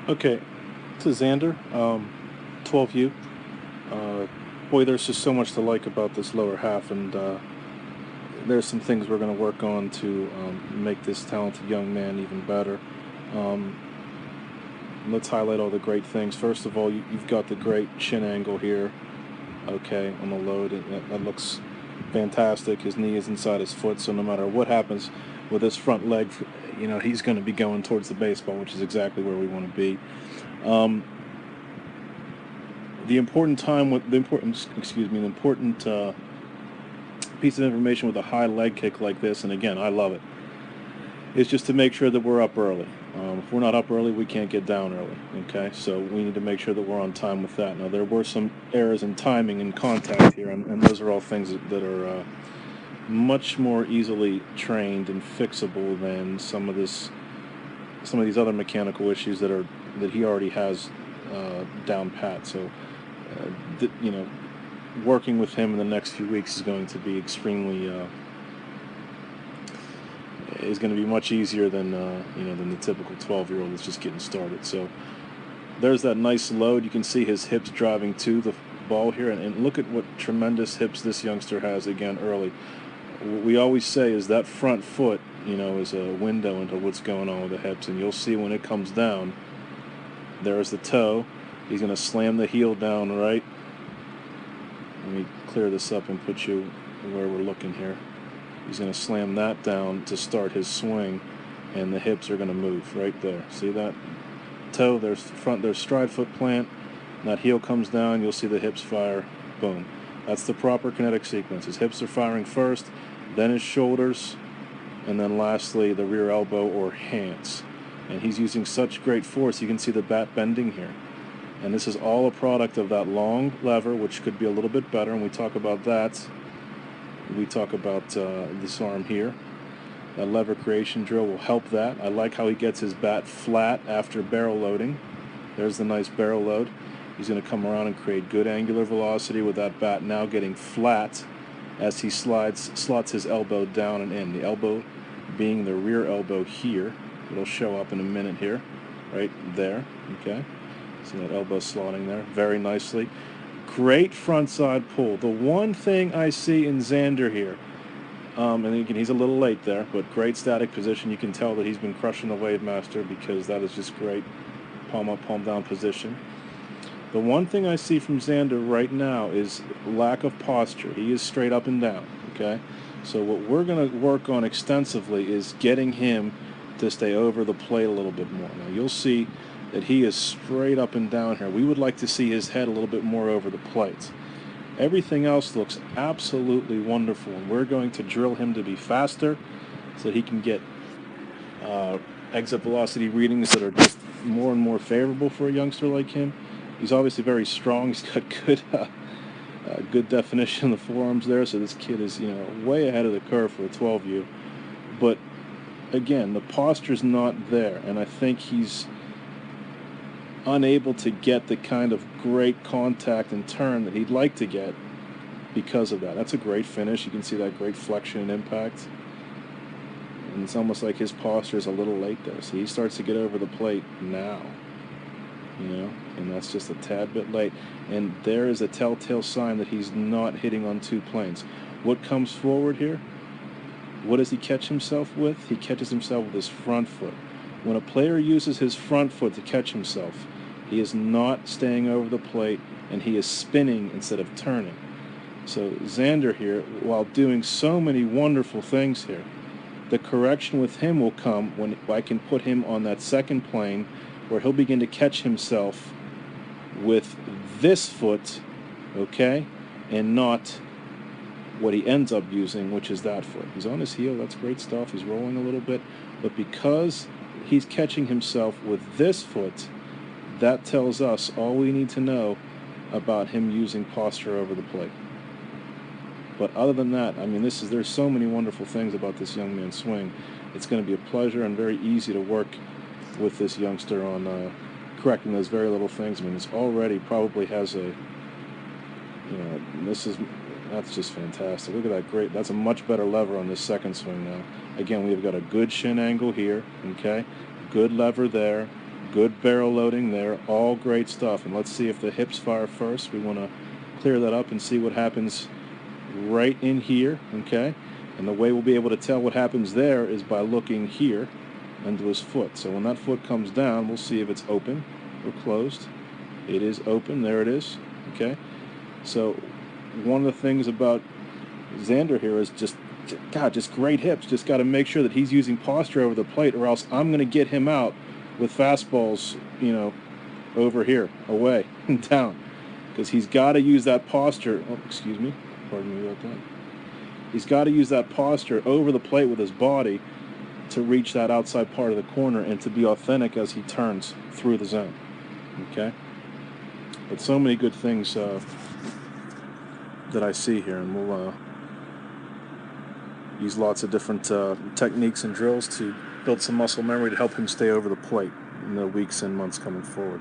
Okay, to Zander, 12U. Uh, Boy, there's just so much to like about this lower half, and there's some things we're going to work on to make this talented young man even better. Um, let's highlight all the great things. First of all, you've got the great shin angle here, okay, on the load. That looks fantastic. His knee is inside his foot, so no matter what happens with his front leg, he's going to be going towards the baseball, which is exactly where we want to be. Um, the important piece of information with a high leg kick like this, and again, I love it, is just to make sure that we're up early. If we're not up early, we can't get down early. Okay, so we need to make sure that we're on time with that. Now, there were some errors in timing and contact here, and those are all things that are much more easily trained and fixable than some of these other mechanical issues that he already has down pat. So, working with him in the next few weeks is going to be much easier than the typical 12-year-old that's just getting started. So there's that nice load. You can see his hips driving to the ball here, and look at what tremendous hips this youngster has again early. What we always say is that front foot, is a window into what's going on with the hips, and you'll see when it comes down, there's the toe. He's going to slam the heel down right. Let me clear this up and put you where we're looking here. He's going to slam that down to start his swing, and the hips are going to move right there. See that toe? There's stride foot plant. That heel comes down. You'll see the hips fire. Boom. That's the proper kinetic sequence. His hips are firing first, then his shoulders, and then lastly the rear elbow or hands. And he's using such great force. You can see the bat bending here. And this is all a product of that long lever, which could be a little bit better, and we talk about that. We talk about this arm here. That lever creation drill will help that. I like how he gets his bat flat after barrel loading. There's the nice barrel load. He's going to come around and create good angular velocity with that bat now getting flat as he slots his elbow down and in. The elbow being the rear elbow here. It'll show up in a minute here. Right there. Okay. See that elbow slotting there very nicely. Great front side pull. The one thing I see in Zander here, and again, he's a little late there, but great static position. You can tell that he's been crushing the Wave Master because that is just great palm up, palm down position. The one thing I see from Zander right now is lack of posture. He is straight up and down, okay? So what we're going to work on extensively is getting him to stay over the plate a little bit more. Now, you'll see that he is straight up and down here. We would like to see his head a little bit more over the plate. Everything else looks absolutely wonderful, and we're going to drill him to be faster so that he can get exit velocity readings that are just more and more favorable for a youngster like him. He's obviously very strong. He's got good definition in the forearms there, so this kid is way ahead of the curve for a 12U. But again, the posture's not there, and I think he's unable to get the kind of great contact and turn that he'd like to get because of that. That's a great finish. You can see that great flexion and impact. And it's almost like his posture is a little late there. So he starts to get over the plate now. And that's just a tad bit late. And there is a telltale sign that he's not hitting on two planes. What comes forward here? What does he catch himself with? He catches himself with his front foot. When a player uses his front foot to catch himself, he is not staying over the plate, and he is spinning instead of turning. So Zander here, while doing so many wonderful things here, the correction with him will come when I can put him on that second plane where he'll begin to catch himself with this foot, okay, and not what he ends up using, which is that foot. He's on his heel. That's great stuff. He's rolling a little bit. But because he's catching himself with this foot, that tells us all we need to know about him using posture over the plate. But other than that, I mean, there's so many wonderful things about this young man's swing. It's going to be a pleasure and very easy to work with this youngster on correcting those very little things. I mean, it's already probably has that's just fantastic. Look at that great. That's a much better lever on this second swing now. Again, we've got a good shin angle here, okay? Good lever there. Good barrel loading there, all great stuff. And let's see if the hips fire first. We want to clear that up and see what happens right in here, okay? And the way we'll be able to tell what happens there is by looking here into his foot. So when that foot comes down, we'll see if it's open or closed. It is open, there it is, okay? So one of the things about Zander here is just great hips. Just got to make sure that he's using posture over the plate, or else I'm going to get him out with fastballs, over here, away, and down. Because he's got to use that posture. Oh, excuse me. Pardon me about that. He's got to use that posture over the plate with his body to reach that outside part of the corner and to be authentic as he turns through the zone. Okay? But so many good things that I see here, and we'll use lots of different techniques and drills to build some muscle memory to help him stay over the plate in the weeks and months coming forward.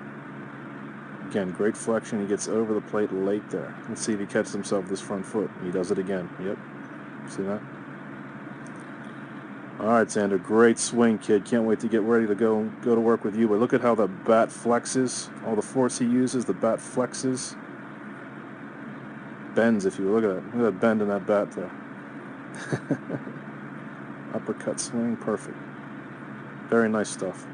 Again, great flexion. He gets over the plate late there. Let's see if he catches himself with his front foot. He does it again. Yep. See that? All right, Zander. Great swing, kid. Can't wait to get ready to go to work with you. But look at how the bat flexes. All the force he uses, the bat flexes. Bends, if you look at that. Look at that bend in that bat there. Uppercut swing, perfect. Very nice stuff.